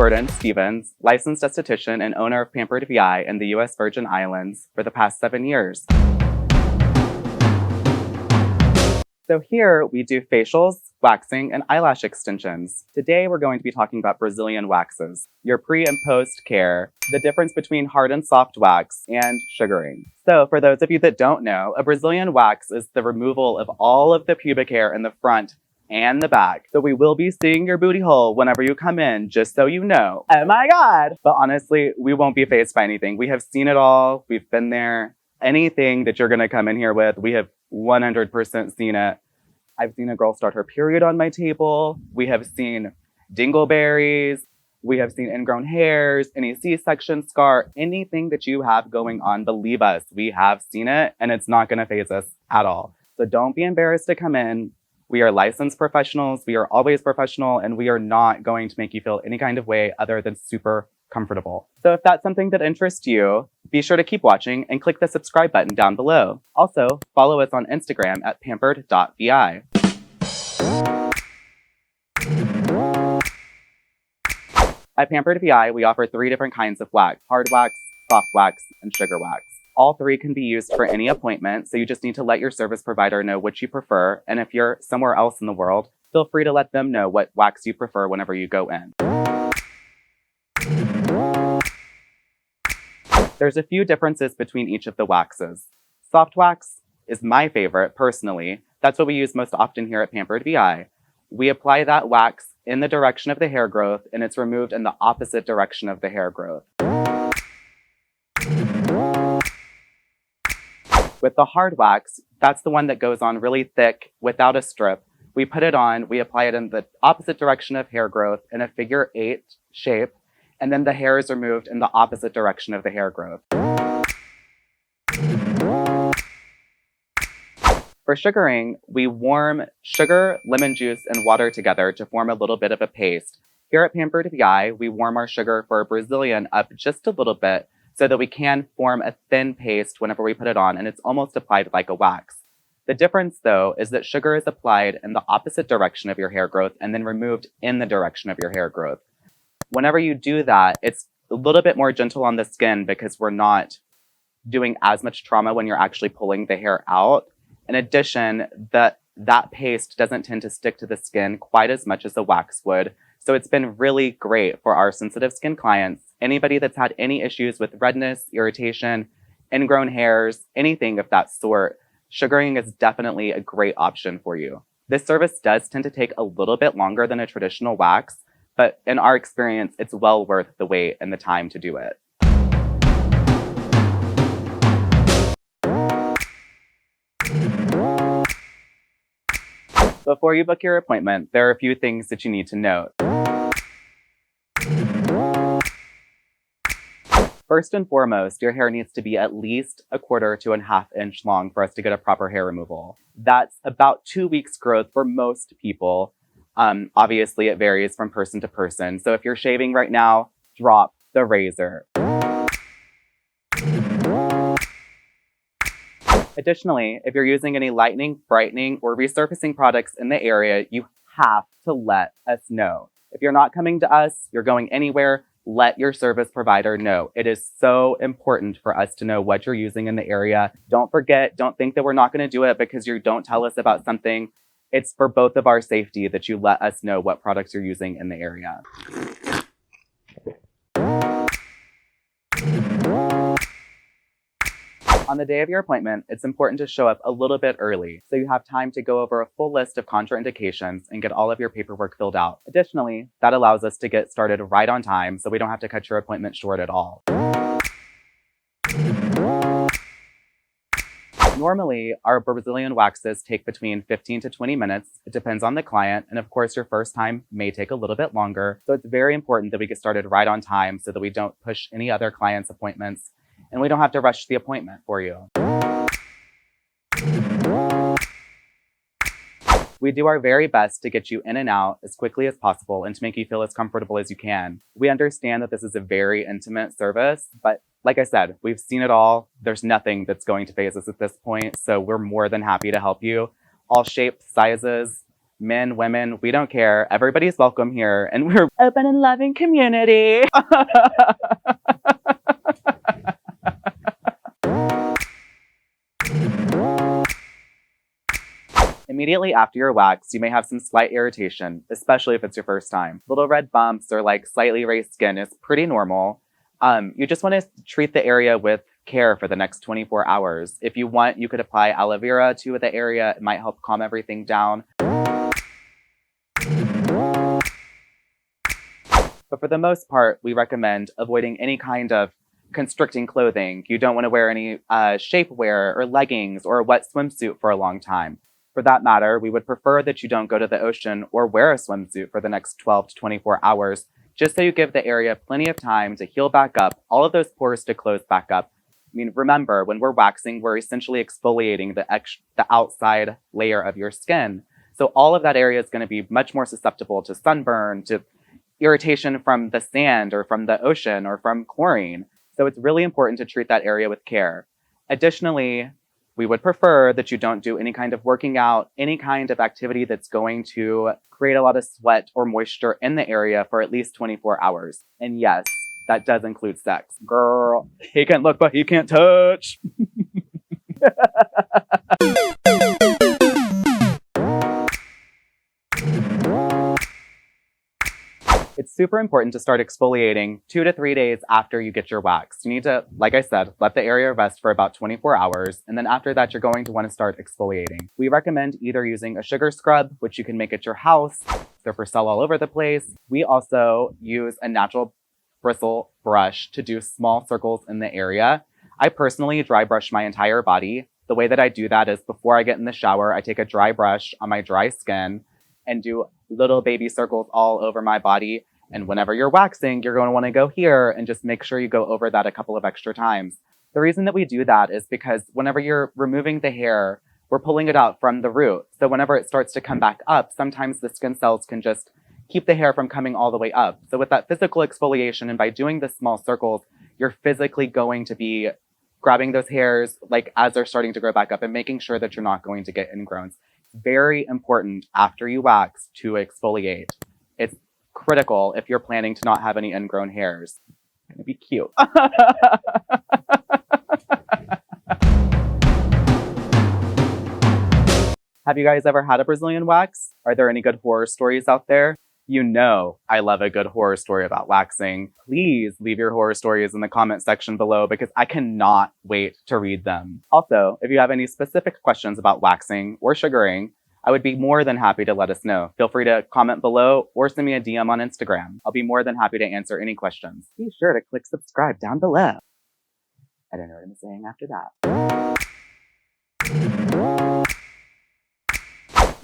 Jordan Stevens, licensed esthetician and owner of Pampered VI in the US Virgin Islands for the past 7 years. So here we do facials, waxing, and eyelash extensions. Today we're going to be talking about Brazilian waxes, your pre and post care, the difference between hard and soft wax, and sugaring. So for those of you that don't know, a Brazilian wax is the removal of all of the pubic hair in the front and the back. So we will be seeing your booty hole whenever you come in, just so you know. Oh my God! But honestly, we won't be fazed by anything. We have seen it all. We've been there. Anything that you're gonna come in here with, we have 100% seen it. I've seen a girl start her period on my table. We have seen dingleberries. We have seen ingrown hairs, any C-section scar, anything that you have going on, believe us, we have seen it and it's not gonna faze us at all. So don't be embarrassed to come in. We are licensed professionals. We are always professional and we are not going to make you feel any kind of way other than super comfortable. So if that's something that interests you, be sure to keep watching and click the subscribe button down below. Also, follow us on Instagram at pampered.vi. At Pampered VI, we offer 3 different kinds of wax: hard wax, soft wax, and sugar wax. All 3 can be used for any appointment, so you just need to let your service provider know which you prefer, and if you're somewhere else in the world, feel free to let them know what wax you prefer whenever you go in. There's a few differences between each of the waxes. Soft wax is my favorite, personally. That's what we use most often here at Pampered VI. We apply that wax in the direction of the hair growth, and it's removed in the opposite direction of the hair growth. With the hard wax, that's the one that goes on really thick without a strip. We put it on, we apply it in the opposite direction of hair growth in a figure 8 shape, and then the hair is removed in the opposite direction of the hair growth. For sugaring, we warm sugar, lemon juice, and water together to form a little bit of a paste. Here at Pampered VI, we warm our sugar for a Brazilian up just a little bit so that we can form a thin paste whenever we put it on, and it's almost applied like a wax. The difference, though, is that sugar is applied in the opposite direction of your hair growth and then removed in the direction of your hair growth. Whenever you do that, it's a little bit more gentle on the skin because we're not doing as much trauma when you're actually pulling the hair out. In addition, that paste doesn't tend to stick to the skin quite as much as a wax would. So it's been really great for our sensitive skin clients. Anybody that's had any issues with redness, irritation, ingrown hairs, anything of that sort, sugaring is definitely a great option for you. This service does tend to take a little bit longer than a traditional wax, but in our experience, it's well worth the wait and the time to do it. Before you book your appointment, there are a few things that you need to note. First and foremost, your hair needs to be at least 1/4 to 1/2 inch long for us to get a proper hair removal. That's about 2 weeks growth for most people. Obviously, it varies from person to person. So if you're shaving right now, drop the razor. Additionally, if you're using any lightening, brightening, or resurfacing products in the area, you have to let us know. If you're not coming to us, you're going anywhere, let your service provider know. It is so important for us to know what you're using in the area. Don't forget, don't think that we're not going to do it because you don't tell us about something. It's for both of our safety that you let us know what products you're using in the area. On the day of your appointment, it's important to show up a little bit early so you have time to go over a full list of contraindications and get all of your paperwork filled out. Additionally, that allows us to get started right on time so we don't have to cut your appointment short at all. Normally, our Brazilian waxes take between 15 to 20 minutes. It depends on the client, and of course, your first time may take a little bit longer. So it's very important that we get started right on time so that we don't push any other clients' appointments and we don't have to rush the appointment for you. We do our very best to get you in and out as quickly as possible and to make you feel as comfortable as you can. We understand that this is a very intimate service, but like I said, we've seen it all. There's nothing that's going to faze us at this point, so we're more than happy to help you. All shapes, sizes, Men, women, we don't care. Everybody's welcome here, and we're open and loving community. Immediately after your wax, you may have some slight irritation, especially if it's your first time. Little red bumps or like slightly raised skin is pretty normal. You just want to treat the area with care for the next 24 hours. If you want, you could apply aloe vera to the area. It might help calm everything down. But for the most part, we recommend avoiding any kind of constricting clothing. You don't want to wear any shapewear or leggings or a wet swimsuit for a long time. For that matter, we would prefer that you don't go to the ocean or wear a swimsuit for the next 12 to 24 hours, just so you give the area plenty of time to heal back up, all of those pores to close back up. I mean, remember, when we're waxing, we're essentially exfoliating the outside layer of your skin. So all of that area is going to be much more susceptible to sunburn, to irritation from the sand or from the ocean or from chlorine. So it's really important to treat that area with care. Additionally, we would prefer that you don't do any kind of working out, any kind of activity that's going to create a lot of sweat or moisture in the area for at least 24 hours. And yes, that does include sex. Girl, he can look, but he can't touch. It's super important to start exfoliating 2 to 3 days after you get your wax. You need to, like I said, let the area rest for about 24 hours, and then after that, you're going to want to start exfoliating. We recommend either using a sugar scrub, which you can make at your house. They're for sale all over the place. We also use a natural bristle brush to do small circles in the area. I personally dry brush my entire body. The way that I do that is before I get in the shower, I take a dry brush on my dry skin and do little baby circles all over my body. And whenever you're waxing, you're going to want to go here and just make sure you go over that a couple of extra times. The reason that we do that is because whenever you're removing the hair, we're pulling it out from the root. So whenever it starts to come back up, sometimes the skin cells can just keep the hair from coming all the way up. So with that physical exfoliation and by doing the small circles, you're physically going to be grabbing those hairs like as they're starting to grow back up and making sure that you're not going to get ingrowns. It's very important after you wax to exfoliate. It's critical if you're planning to not have any ingrown hairs. It's gonna be cute. Have you guys ever had a Brazilian wax? Are there any good horror stories out there? You know I love a good horror story about waxing. Please leave your horror stories in the comment section below because I cannot wait to read them. Also, if you have any specific questions about waxing or sugaring, I would be more than happy to let us know. Feel free to comment below or send me a DM on Instagram. I'll be more than happy to answer any questions. Be sure to click subscribe down below. I don't know what I'm saying after that.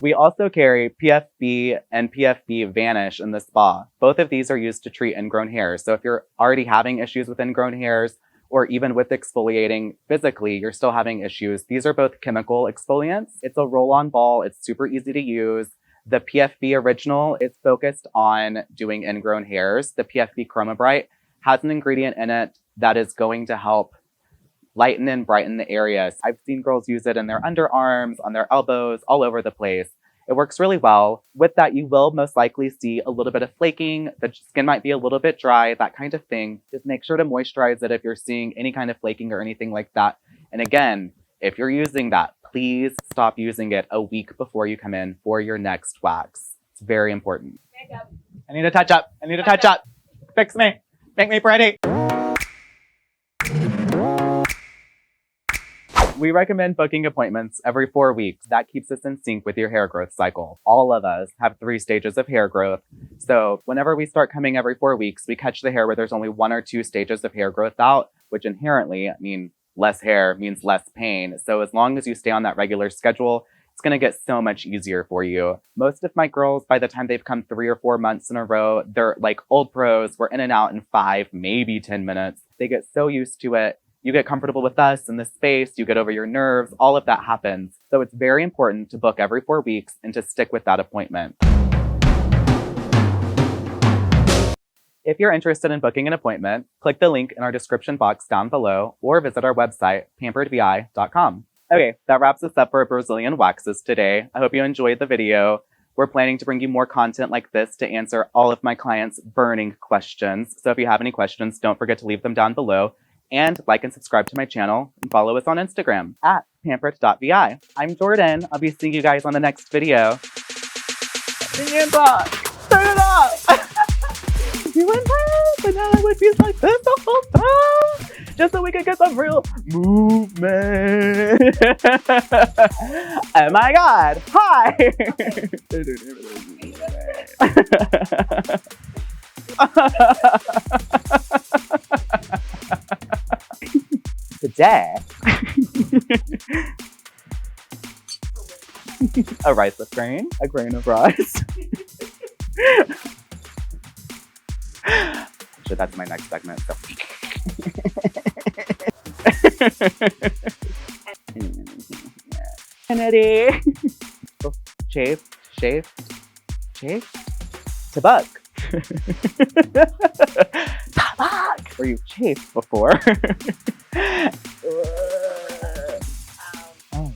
We also carry PFB and PFB Vanish in the spa. Both of these are used to treat ingrown hairs. So if you're already having issues with ingrown hairs, or even with exfoliating physically, you're still having issues. These are both chemical exfoliants. It's a roll-on ball. It's super easy to use. The PFB Original is focused on doing ingrown hairs. The PFB Chroma Bright has an ingredient in it that is going to help lighten and brighten the areas. I've seen girls use it in their underarms, on their elbows, all over the place. It works really well. With that, you will most likely see a little bit of flaking. The skin might be a little bit dry, that kind of thing. Just make sure to moisturize it if you're seeing any kind of flaking or anything like that. And again, if you're using that, please stop using it a week before you come in for your next wax. It's very important. Makeup. I need a touch up. I need a touch up. Fix me. Make me pretty. We recommend booking appointments every 4 weeks. That keeps us in sync with your hair growth cycle. All of us have 3 stages of hair growth. So whenever we start coming every 4 weeks, we catch the hair where there's only 1 or 2 stages of hair growth out, which inherently mean less hair means less pain. So as long as you stay on that regular schedule, it's going to get so much easier for you. Most of my girls, by the time they've come 3 or 4 months in a row, they're like old pros. We're in and out in 5, maybe 10 minutes. They get so used to it. You get comfortable with us in the space, you get over your nerves, all of that happens. So it's very important to book every 4 weeks and to stick with that appointment. If you're interested in booking an appointment, click the link in our description box down below or visit our website, pamperedvi.com. Okay, that wraps us up for Brazilian waxes today. I hope you enjoyed the video. We're planning to bring you more content like this to answer all of my clients' burning questions. So if you have any questions, don't forget to leave them down below. And like and subscribe to my channel and follow us on Instagram at pampered.vi. I'm Jordan. I'll be seeing you guys on the next video. Turn it up! You went half, and now I would be like this the whole time, just so we could get some real movement. Oh my god! Hi! Today, a riceless grain, a grain of rice. Sure, that's my next segment. So. Kennedy. Chafed. Tabak. Tabak. Were you chafed before? Oh.